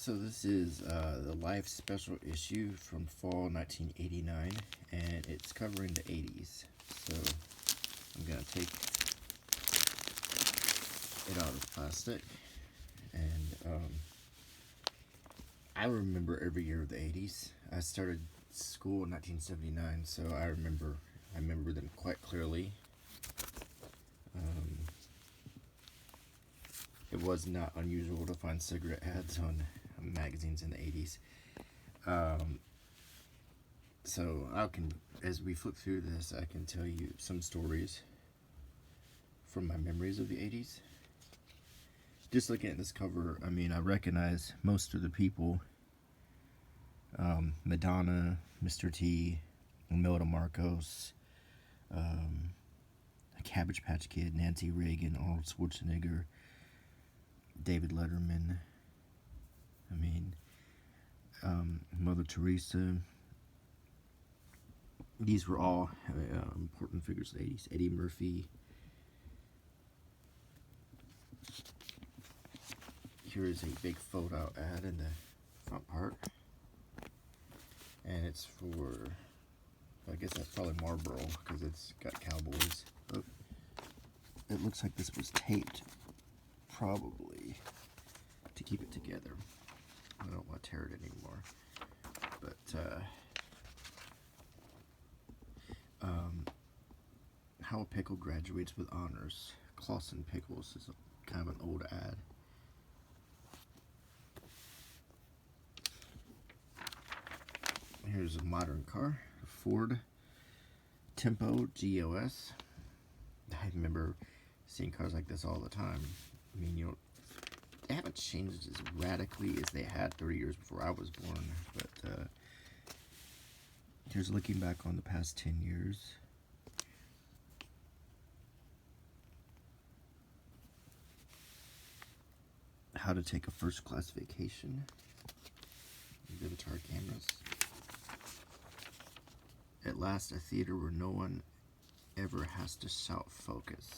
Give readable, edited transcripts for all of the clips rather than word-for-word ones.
So this is the Life special issue from fall 1989, and it's covering the 80s. So I'm going to take it out of the plastic, and I remember every year of the 80s. I started school in 1979, so I remember them quite clearly. It was not unusual to find cigarette ads on magazines in the 80s. So as we flip through this, I can tell you some stories from my memories of the 80s. Just looking at this cover, I recognize most of the people. Madonna, Mr. T, Imelda Marcos, a Cabbage Patch Kid, Nancy Reagan, Arnold Schwarzenegger, David Letterman, Mother Teresa. These were all important figures of the 80s. Eddie Murphy. Here is a big photo ad in the front part. And it's for, I guess that's probably Marlboro, because it's got cowboys. Oh, it looks like this was taped, probably, to keep it together. I don't want to tear it anymore. But, how a pickle graduates with honors. Clausen Pickles is kind of an old ad. Here's a modern car, a Ford Tempo GOS. I remember seeing cars like this all the time. They haven't changed as radically as they had 30 years before I was born, but here's looking back on the past 10 years. How to take a first-class vacation. Vivitar cameras. At last, a theater where no one ever has to shout focus.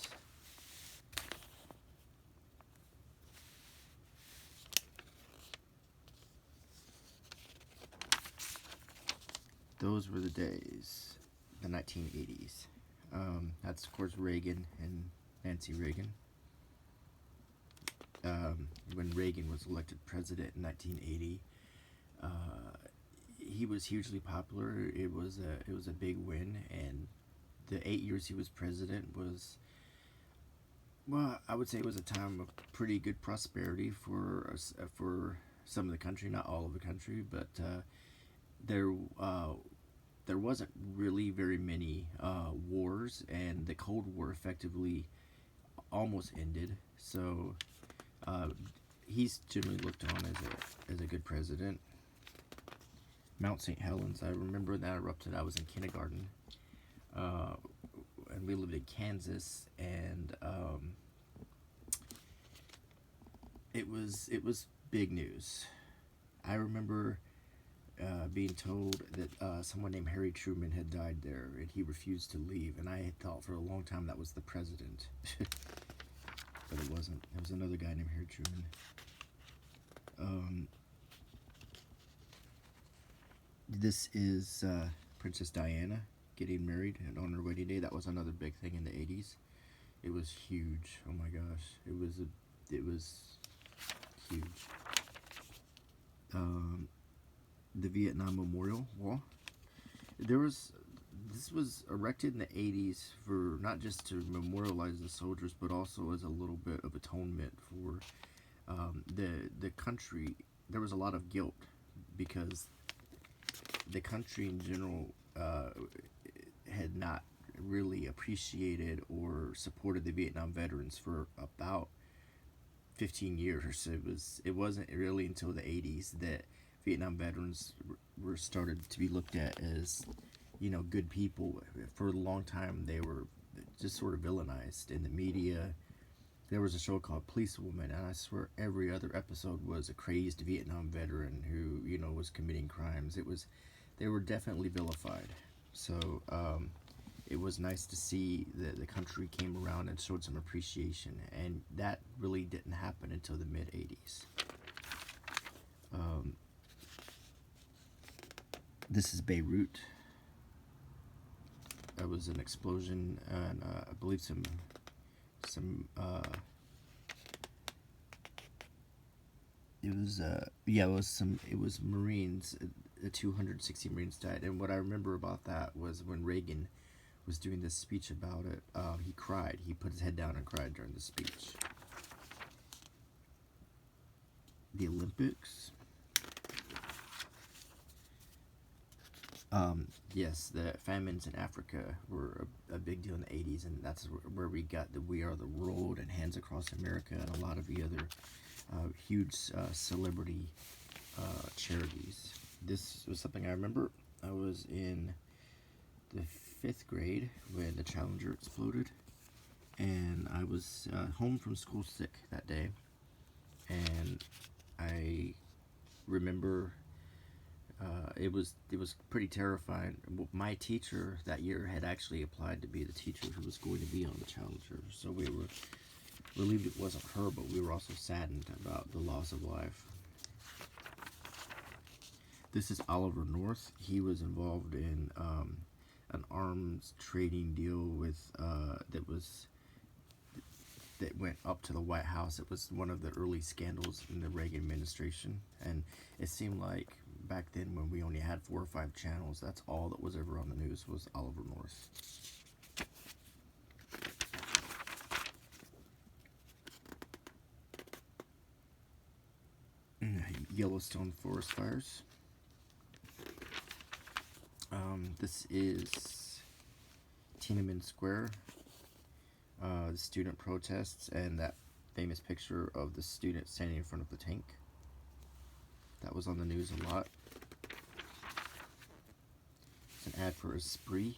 Those were the days, the 1980s. That's, of course, Reagan and Nancy Reagan. When Reagan was elected president in 1980, he was hugely popular. It was a big win, and the 8 years he was president was, well, I would say it was a time of pretty good prosperity for some of the country, not all of the country, but there wasn't really very many wars, and the Cold War effectively almost ended. So he's generally looked on as a good president. Mount St. Helens, I remember that erupted. I was in kindergarten, and we lived in Kansas, and it was big news. I remember being told that someone named Harry Truman had died there, and he refused to leave, and I had thought for a long time that was the president. But it wasn't. It was another guy named Harry Truman. This is Princess Diana getting married, and on her wedding day. That was another big thing in the 80s. It was huge. Oh my gosh, it was huge. The Vietnam Memorial Wall. This was erected in the 80s for not just to memorialize the soldiers, but also as a little bit of atonement for the country. There was a lot of guilt because the country in general had not really appreciated or supported the Vietnam veterans for about 15 years or so. It wasn't really until the 80s that Vietnam veterans were started to be looked at as, good people. For a long time, they were just sort of villainized in the media. There was a show called Policewoman, and I swear every other episode was a crazed Vietnam veteran who, was committing crimes. They were definitely vilified. So it was nice to see that the country came around and showed some appreciation, and that really didn't happen until the mid-80s. Um, this is Beirut. There was an explosion, and I believe some it was it was Marines. 260 Marines died, and what I remember about that was when Reagan was doing this speech about it. He cried. He put his head down and cried during the speech. The Olympics. Yes, the famines in Africa were a big deal in the 80s, and that's where we got the We Are the World and Hands Across America and a lot of the other huge celebrity charities. This was something I remember. I was in the 5th grade when the Challenger exploded, and I was home from school sick that day, and I remember it was pretty terrifying. My teacher that year had actually applied to be the teacher who was going to be on the Challenger, so we were relieved it wasn't her, but we were also saddened about the loss of life. This is Oliver North. He was involved in an arms trading deal with that went up to the White House. It was one of the early scandals in the Reagan administration, and it seemed like back then when we only had 4 or 5 channels, that's all that was ever on the news was Oliver North. Yellowstone forest fires. This is Tiananmen Square, the student protests, and that famous picture of the student standing in front of the tank. That was on the news a lot. It's an ad for Esprit.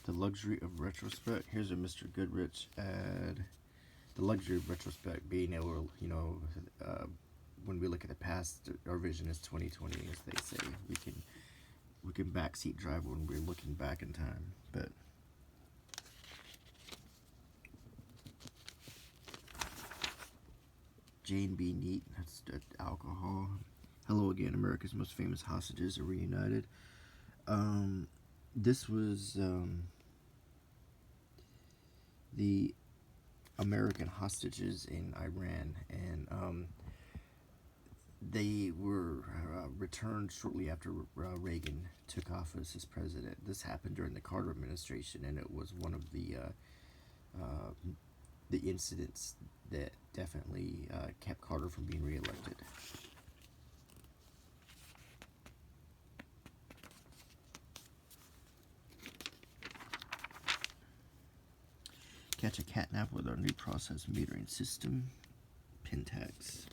The luxury of retrospect. Here's a Mr. Goodrich ad. The luxury of retrospect, being able to, when we look at the past, our vision is 2020, as they say. We can backseat drive when we're looking back in time, but Jane B. Neat, that's alcohol. Hello again, America's most famous hostages are reunited. This was the American hostages in Iran, and they were returned shortly after Reagan took office as president. This happened during the Carter administration, and it was one of the incidents that definitely kept Carter from being reelected. Catch a catnap with our new process metering system, Pentax.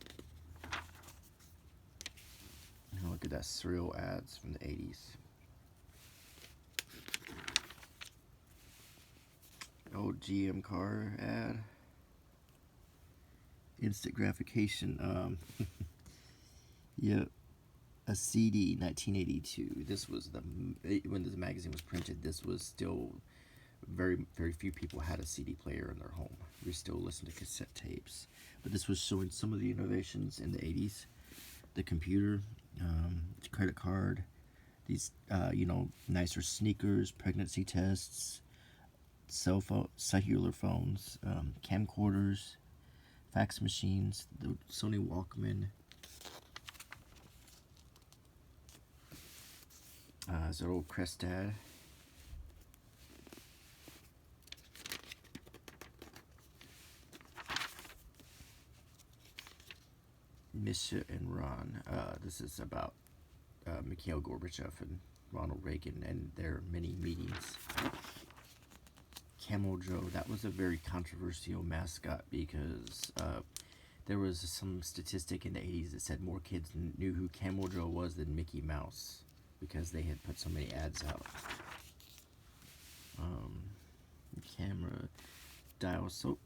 Now look at that cereal ads from the 80s. Old GM car ad. Instant gratification. Yep. A CD, 1982. This was when this magazine was printed. This was still very few people had a CD player in their home. We still listened to cassette tapes. But this was showing some of the innovations in the 80s. The computer, credit card, these nicer sneakers, pregnancy tests, cell phone, cellular phones, camcorders, fax machines, the Sony Walkman. There's our old Crest ad. Misha and Ron. This is about Mikhail Gorbachev and Ronald Reagan and their many meetings. Camel Joe, that was a very controversial mascot because there was some statistic in the 80s that said more kids knew who Camel Joe was than Mickey Mouse because they had put so many ads out. Camera, Dial Soap.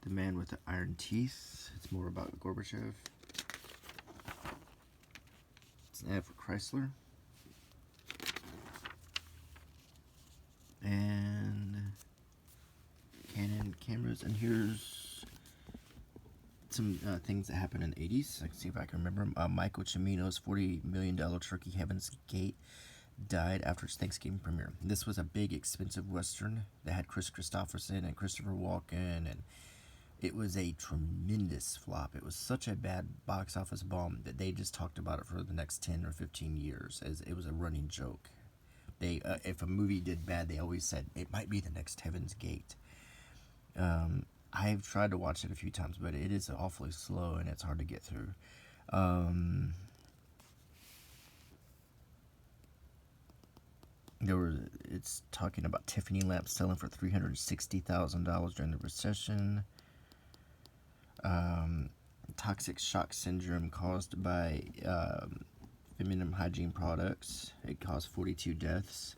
The Man with the Iron Teeth. It's more about Gorbachev. It's an ad for Chrysler. And genres. And here's some things that happened in the 80s. I can see if I can remember them. Michael Cimino's $40 million Turkey Heaven's Gate died after its Thanksgiving premiere. This was a big, expensive Western that had Chris Christopherson and Christopher Walken, and it was a tremendous flop. It was such a bad box office bomb that they just talked about it for the next 10 or 15 years, as it was a running joke. They, if a movie did bad, they always said it might be the next Heaven's Gate. I've tried to watch it a few times, but it is awfully slow and it's hard to get through. It's talking about Tiffany lamps selling for $360,000 during the recession. Toxic shock syndrome caused by feminine hygiene products. It caused 42 deaths.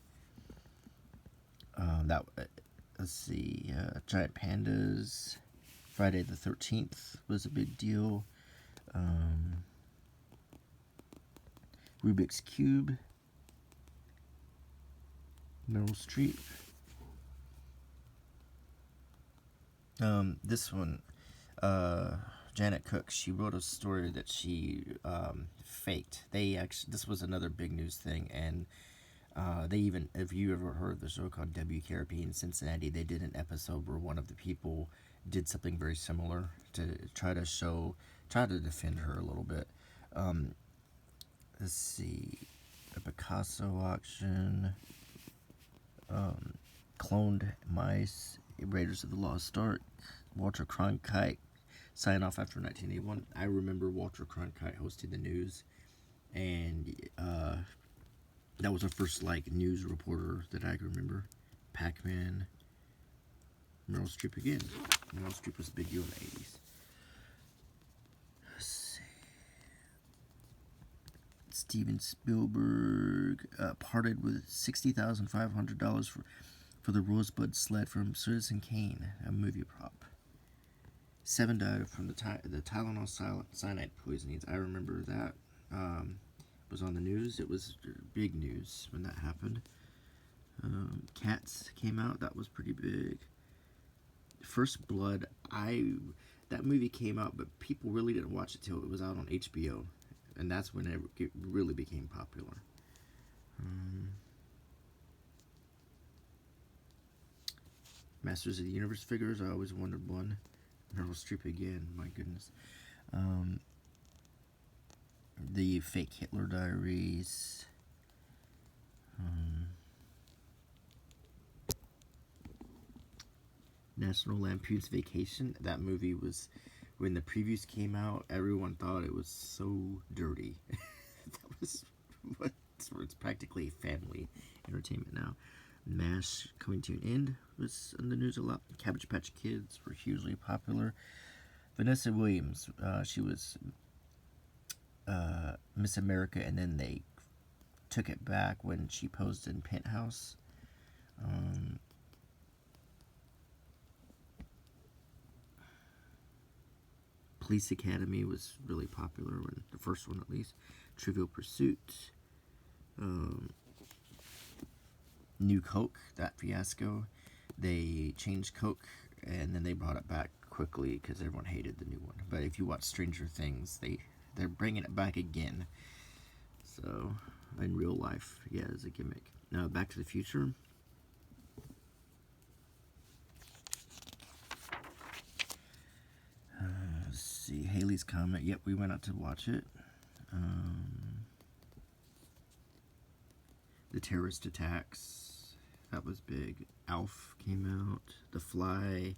Let's see, giant pandas. Friday the 13th was a big deal. Rubik's Cube. Meryl Streep. This one, Janet Cook, she wrote a story that she faked. This was another big news thing, and they even, if you ever heard of the show called WKRP in Cincinnati, they did an episode where one of the people did something very similar to try to defend her a little bit. Let's see, a Picasso auction, cloned mice, Raiders of the Lost Ark, Walter Cronkite sign off after 1981. I remember Walter Cronkite hosting the news, and that was the first news reporter that I can remember. Pac-Man, Meryl Streep again. Meryl Streep was a big deal in the 80s. Let's see. Steven Spielberg parted with $60,500 for the Rosebud sled from Citizen Kane, a movie prop. 7 died from the Tylenol cyanide poisonings. I remember that. Was on the news. It was big news when that happened. Cats came out. That was pretty big. First Blood. That movie came out, but people really didn't watch it till it was out on HBO, and that's when it really became popular. Masters of the Universe figures. I always wanted one. Meryl Streep again. My goodness. The fake Hitler diaries. National Lampoon's Vacation. That movie was, when the previews came out, everyone thought it was so dirty. That was it's practically family entertainment now. MASH coming to an end was in the news a lot. Cabbage Patch Kids were hugely popular. Vanessa Williams, she was Miss America, and then they took it back when she posed in Penthouse. Police Academy was really popular, when the first one at least. Trivial Pursuit. New Coke, that fiasco. They changed Coke, and then they brought it back quickly because everyone hated the new one. But if you watch Stranger Things, they're bringing it back again. So, in real life, yeah, as a gimmick. Now, Back to the Future. Let's see, Haley's Comet. Yep, we went out to watch it. The terrorist attacks. That was big. Alf came out. The Fly.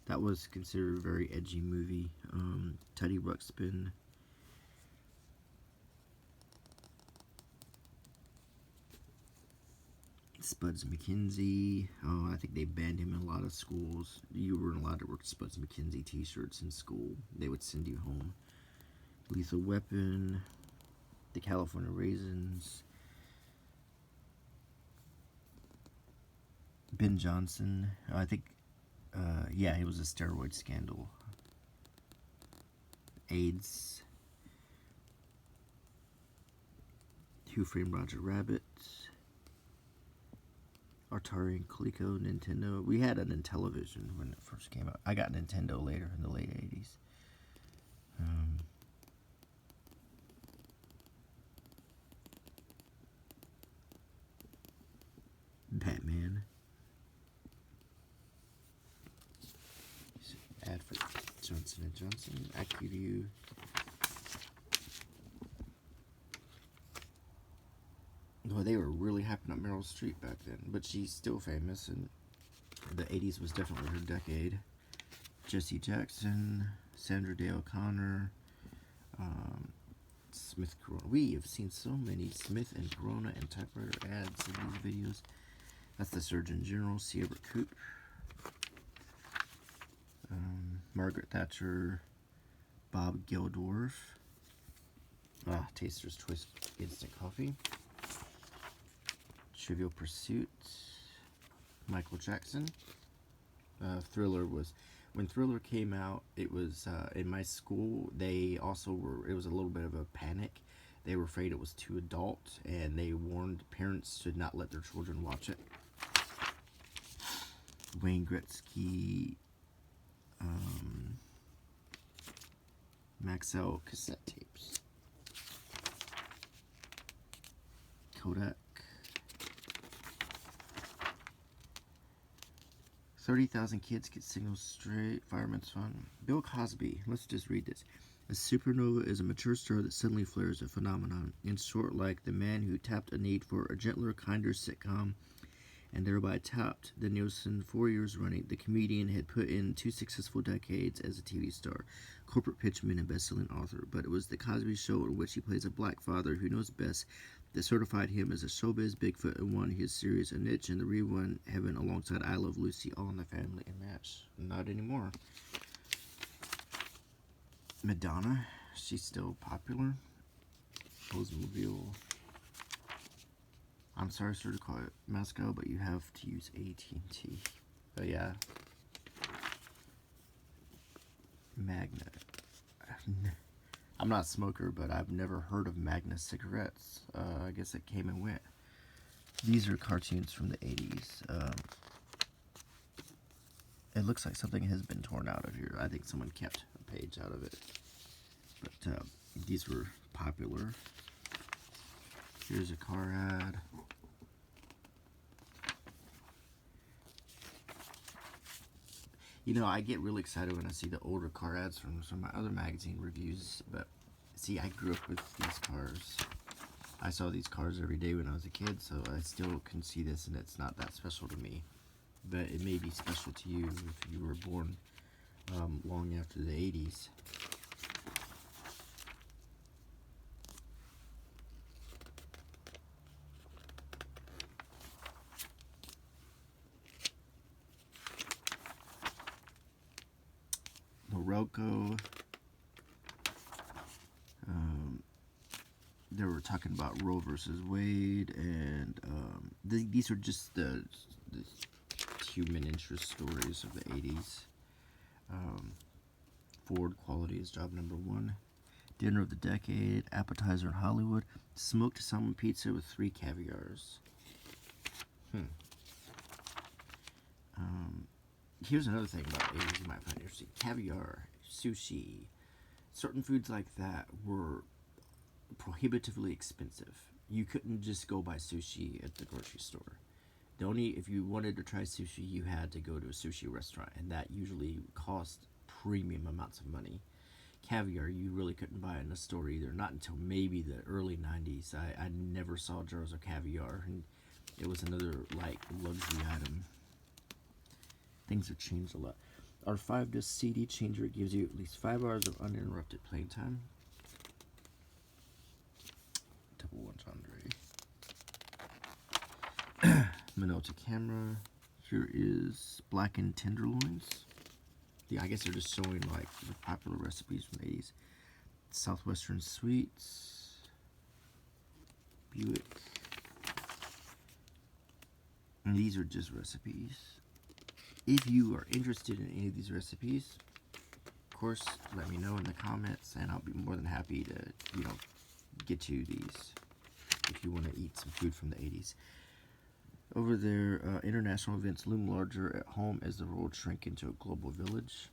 That was considered a very edgy movie. Teddy Ruxpin. Spuds McKenzie. Oh, I think they banned him in a lot of schools. You weren't allowed to wear Spuds McKenzie t-shirts in school. They would send you home. Lethal Weapon. The California Raisins. Ben Johnson. I think, yeah, it was a steroid scandal. AIDS. Who Framed Roger Rabbit. Atari and Coleco, Nintendo. We had a Intellivision when it first came out. I got Nintendo later in the late 80s. Batman. Ad for Johnson & Johnson. AccuView. Well, they were really hyping up Meryl Streep back then, but she's still famous, and the 80s was definitely her decade. Jesse Jackson, Sandra Day O'Connor, Smith Corona. We have seen so many Smith and Corona and typewriter ads in these videos. That's the Surgeon General, Sierra Coupe, Margaret Thatcher, Bob Geldorf, Taster's Twist Instant Coffee, Trivial Pursuit, Michael Jackson. Thriller was, when Thriller came out, it was in my school. They also were, it was a little bit of a panic. They were afraid it was too adult, and they warned parents to not let their children watch it. Wayne Gretzky, Maxell cassette tapes, Kodak, 30,000 kids get signals straight, Fireman's Fun. Bill Cosby, let's just read this. A supernova is a mature star that suddenly flares, a phenomenon. In short, like the man who tapped a need for a gentler, kinder sitcom and thereby topped the Nielsen 4 years running. The comedian had put in 2 successful decades as a TV star, corporate pitchman, and best-selling author, but it was the Cosby Show in which he plays a black father who knows best that certified him as a showbiz Bigfoot and won his series a niche in the rerun heaven alongside I Love Lucy, All in the Family, and MASH. Not anymore. Madonna, she's still popular. Oldsmobile. I'm sorry, sir, to call it Masco, but you have to use AT&T. But yeah. Magna. I'm not a smoker, but I've never heard of Magna cigarettes. I guess it came and went. These are cartoons from the 80s. It looks like something has been torn out of here. I think someone kept a page out of it. But these were popular. Here's a car ad. You know, I get really excited when I see the older car ads from some of my other magazine reviews, but see, I grew up with these cars. I saw these cars every day when I was a kid, so I still can see this, and it's not that special to me. But it may be special to you if you were born long after the 80s. Norelco. They were talking about Roe versus Wade, and these are just the human interest stories of the 80s. Ford Quality is job number 1. Dinner of the Decade, Appetizer in Hollywood, Smoked Salmon Pizza with 3 caviars. Here's another thing about 80s you might find interesting. Caviar, sushi, certain foods like that were prohibitively expensive. You couldn't just go buy sushi at the grocery store. If you wanted to try sushi, you had to go to a sushi restaurant, and that usually cost premium amounts of money. Caviar, you really couldn't buy in a store either, not until maybe the early 90s. I never saw jars of caviar, and it was another, like, luxury item. Things have changed a lot. Our 5-disc CD changer gives you at least 5 hours of uninterrupted playing time. Double entendre. Minolta camera. Here is blackened tenderloins. I guess they're just showing like the popular recipes from the 80s. Southwestern Sweets. Buick. And these are just recipes. If you are interested in any of these recipes, of course, let me know in the comments, and I'll be more than happy to, get you these if you want to eat some food from the 80s. Over there, international events loom larger at home as the world shrink into a global village.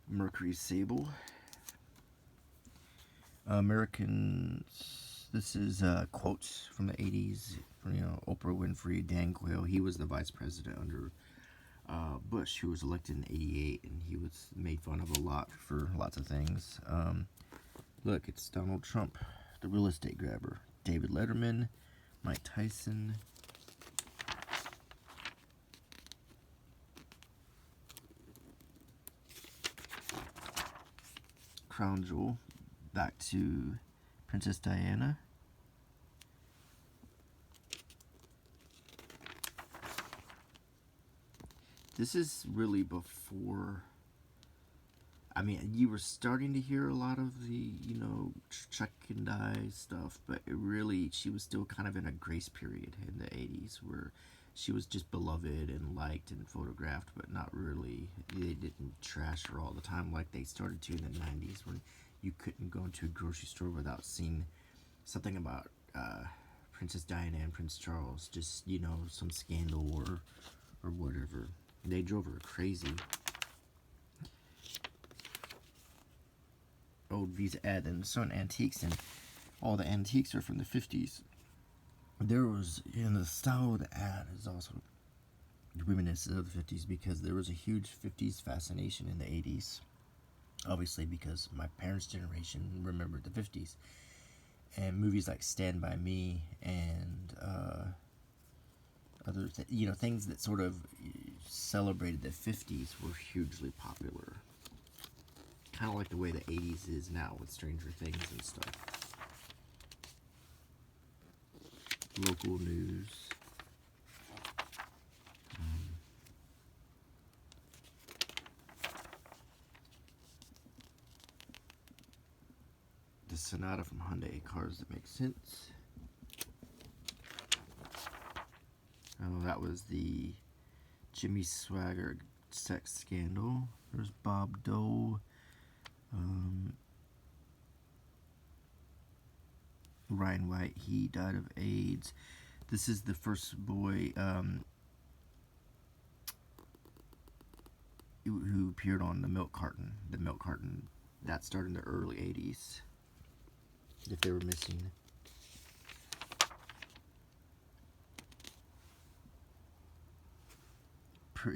Mercury Sable. Americans. This is quotes from the 80s. Oprah Winfrey, Dan Quayle. He was the vice president under Bush, who was elected in '88, and he was made fun of a lot for lots of things. Look, it's Donald Trump, the real estate grabber. David Letterman, Mike Tyson. Crown Jewel, back to Princess Diana. This is really before. I mean, you were starting to hear a lot of the, Chuck and Die stuff, but she was still kind of in a grace period in the 80s where she was just beloved and liked and photographed, but not really. They didn't trash her all the time like they started to in the 90s when you couldn't go into a grocery store without seeing something about Princess Diana and Prince Charles, just, some scandal or whatever. They drove her crazy. Old Visa ad and certain antiques, and all the antiques are from the 50s. There was, the style of the ad is also reminiscent of the 50s because there was a huge 50s fascination in the 80s. Obviously, because my parents' generation remembered the 50s. And movies like Stand By Me and other things that sort of celebrated the 50s were hugely popular. Kind of like the way the 80s is now with Stranger Things and stuff. Local news. The Sonata from Hyundai, cars that make sense. Oh, that was the Jimmy Swagger sex scandal. There's Bob Dole. Ryan White, he died of AIDS. This is the first boy who appeared on the milk carton. The milk carton that started in the early 80s. If they were missing.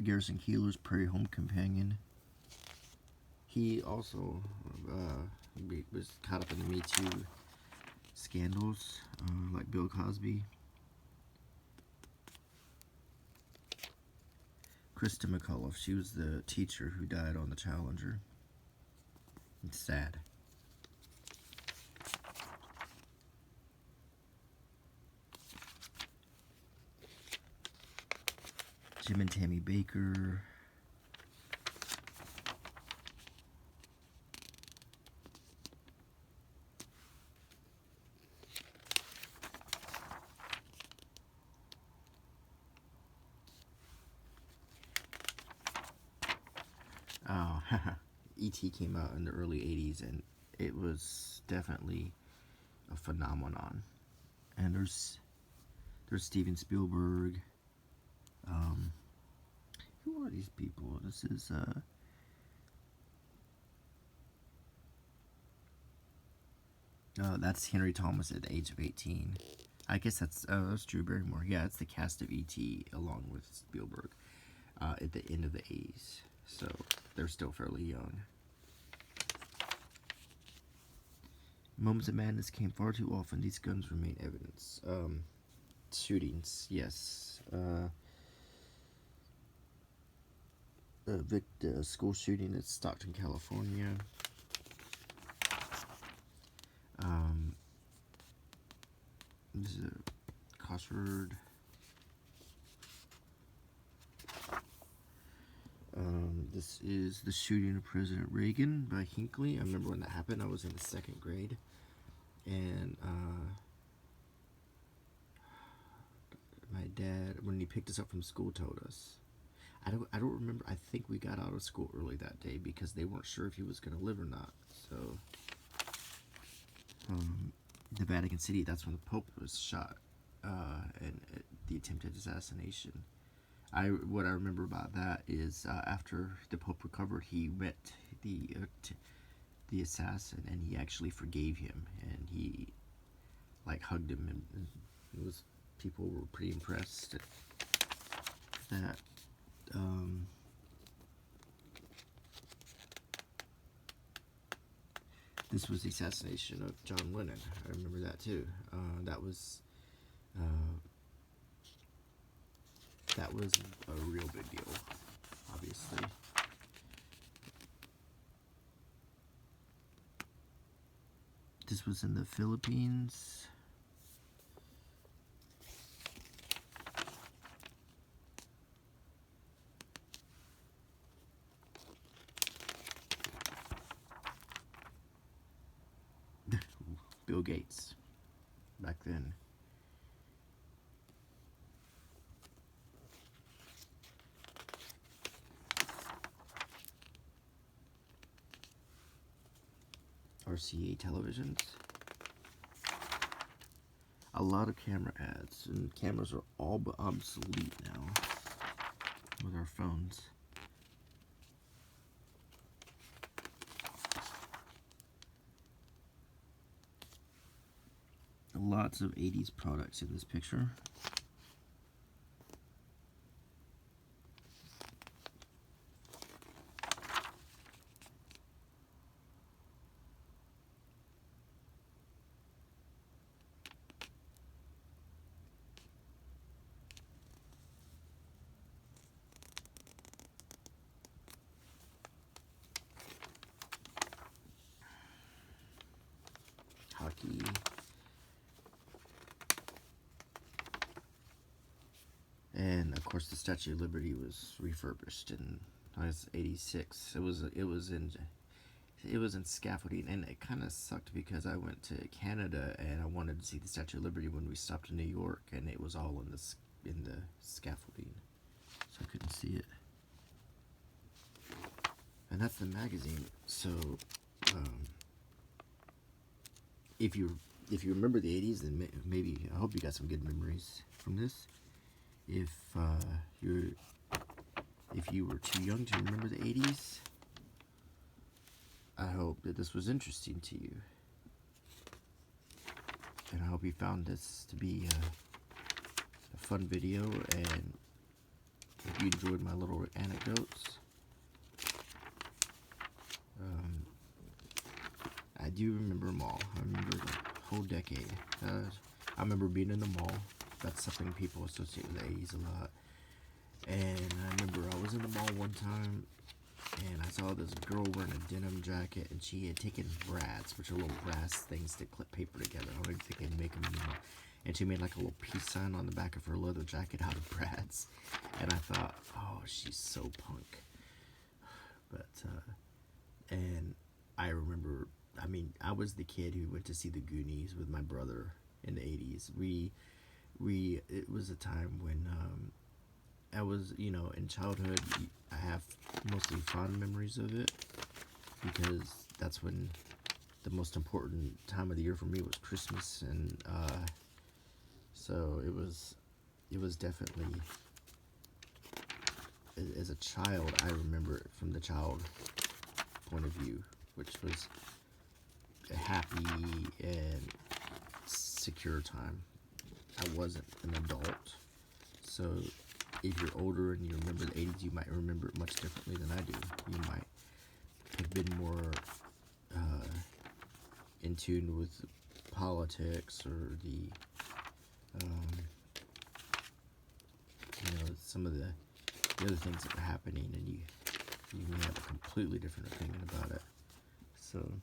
Garrison Keillor's Prairie Home Companion. He also was caught up in the Me Too scandals, like Bill Cosby. Krista McAuliffe, she was the teacher who died on the Challenger. It's sad. Jim and Tammy Baker. Oh, E.T. came out in the early 80s, and it was definitely a phenomenon. And there's Steven Spielberg. Who are these people? This is that's Henry Thomas at the age of 18. I guess that's Drew Barrymore. Yeah, it's the cast of E.T. along with Spielberg at the end of the 80s. So they're still fairly young. Moments of madness came far too often. These guns remain evidence. Shootings, yes. School shooting at Stockton, California. This is Cosford. This is the shooting of President Reagan by Hinckley. I remember when that happened. I was in the second grade. And my dad, when he picked us up from school, told us. I don't remember. I think we got out of school early that day because they weren't sure if he was going to live or not. So, the Vatican City, that's when the Pope was shot, and the attempted assassination. What I remember about that is after the Pope recovered, he met the assassin, and he actually forgave him, and he like hugged him, and it was people were pretty impressed that. This was the assassination of John Lennon. I remember that too. Uh, that was a real big deal, obviously. This was in the Philippines. Bill Gates, back then. RCA televisions. A lot of camera ads, and cameras are all but obsolete now with our phones. Lots of 80s products in this picture. Hockey. And of course, the Statue of Liberty was refurbished in 1986. It was in scaffolding, and it kind of sucked because I went to Canada and I wanted to see the Statue of Liberty when we stopped in New York, and it was all in the scaffolding, so I couldn't see it. And that's the magazine. So, if you remember the 80s, then maybe I hope you got some good memories from this. If you were too young to remember the 80s, I hope that this was interesting to you, and I hope you found this to be a fun video, and if you enjoyed my little anecdotes. I do remember them all. I remember the whole decade. I remember being in the mall. That's something people associate with the 80s a lot. And I remember I was in the mall one time, and I saw this girl wearing a denim jacket, and she had taken brads, which are little brass things that clip paper together. I don't even think they make them anymore. And she made like a little peace sign on the back of her leather jacket out of brads. And I thought, oh, she's so punk. But, and I remember, I was the kid who went to see the Goonies with my brother in the 80s. It was a time when, I was, in childhood, I have mostly fond memories of it, because that's when the most important time of the year for me was Christmas, and, so it was definitely, as a child, I remember it from the child point of view, which was a happy and secure time. I wasn't an adult, so if you're older and you remember the 80s, you might remember it much differently than I do. You might have been more in tune with politics, or the some of the other things that were happening, and you may have a completely different opinion about it. So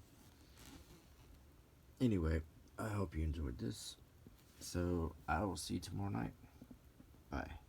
anyway, I hope you enjoyed this. So I will see you tomorrow night. Bye.